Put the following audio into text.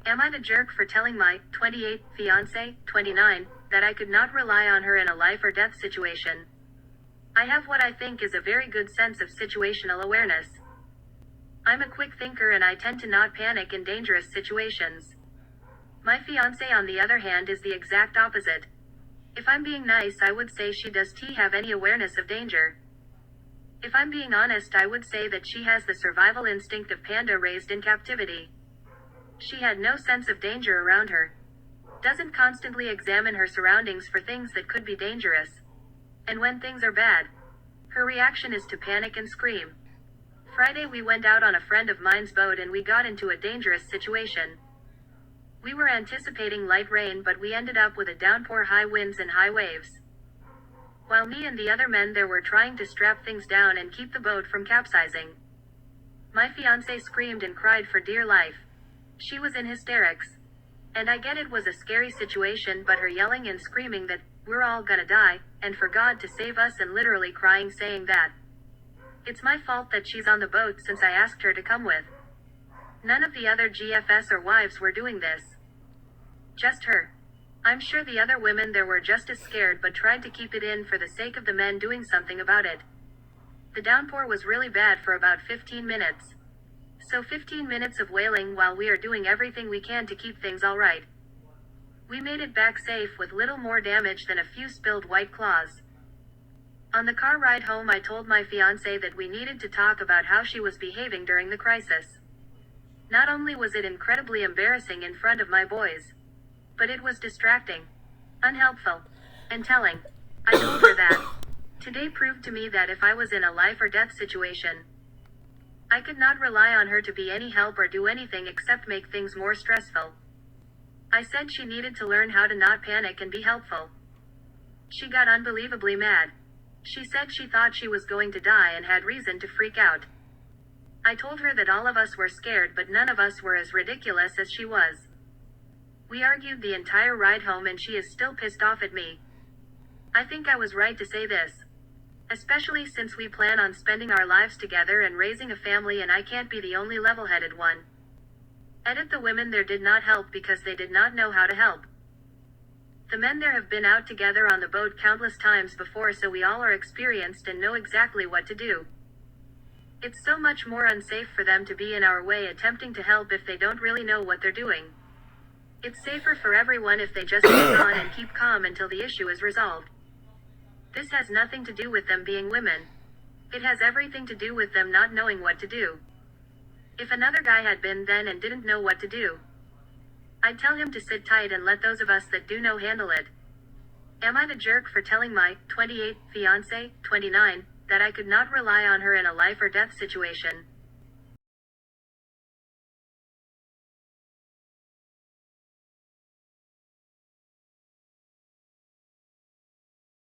Am I the jerk for telling my 28 fiance, 29, that I could not rely on her in a life or death situation? I have what I think is a very good sense of situational awareness. I'm a quick thinker and I tend to not panic in dangerous situations. My fiance, on the other hand, is the exact opposite. If I'm being nice, I would say she does have any awareness of danger. If I'm being honest, I would say that she has the survival instinct of panda raised in captivity. She had no sense of danger around her. Doesn't constantly examine her surroundings for things that could be dangerous. And when things are bad, her reaction is to panic and scream. Friday we went out on a friend of mine's boat and we got into a dangerous situation. We were anticipating light rain, but we ended up with a downpour, high winds and high waves. While me and the other men there were trying to strap things down and keep the boat from capsizing. My fiance screamed and cried for dear life. She was in hysterics. And I get it was a scary situation, but her yelling and screaming that we're all gonna die, and for God to save us, and literally crying saying that it's my fault that she's on the boat since I asked her to come with. None of the other GFS or wives were doing this. Just her. I'm sure the other women there were just as scared but tried to keep it in for the sake of the men doing something about it. The downpour was really bad for about 15 minutes. So 15 minutes of wailing while we are doing everything we can to keep things alright. We made it back safe with little more damage than a few spilled White Claws. On the car ride home I told my fiancé that we needed to talk about how she was behaving during the crisis. Not only was it incredibly embarrassing in front of my boys, but it was distracting, unhelpful, and telling. I told her that today proved to me that if I was in a life or death situation, I could not rely on her to be any help or do anything except make things more stressful. I said she needed to learn how to not panic and be helpful. She got unbelievably mad. She said she thought she was going to die and had reason to freak out. I told her that all of us were scared, but none of us were as ridiculous as she was. We argued the entire ride home and she is still pissed off at me. I think I was right to say this. Especially since we plan on spending our lives together and raising a family, and I can't be the only level-headed one. Edit: the women there did not help because they did not know how to help. The men there have been out together on the boat countless times before, so we all are experienced and know exactly what to do. It's so much more unsafe for them to be in our way attempting to help if they don't really know what they're doing. It's safer for everyone if they just hang on and keep calm until the issue is resolved. This has nothing to do with them being women. It has everything to do with them not knowing what to do. If another guy had been then and didn't know what to do, I'd tell him to sit tight and let those of us that do know handle it. Am I the jerk for telling my 28 fiance, 29, that I could not rely on her in a life or death situation?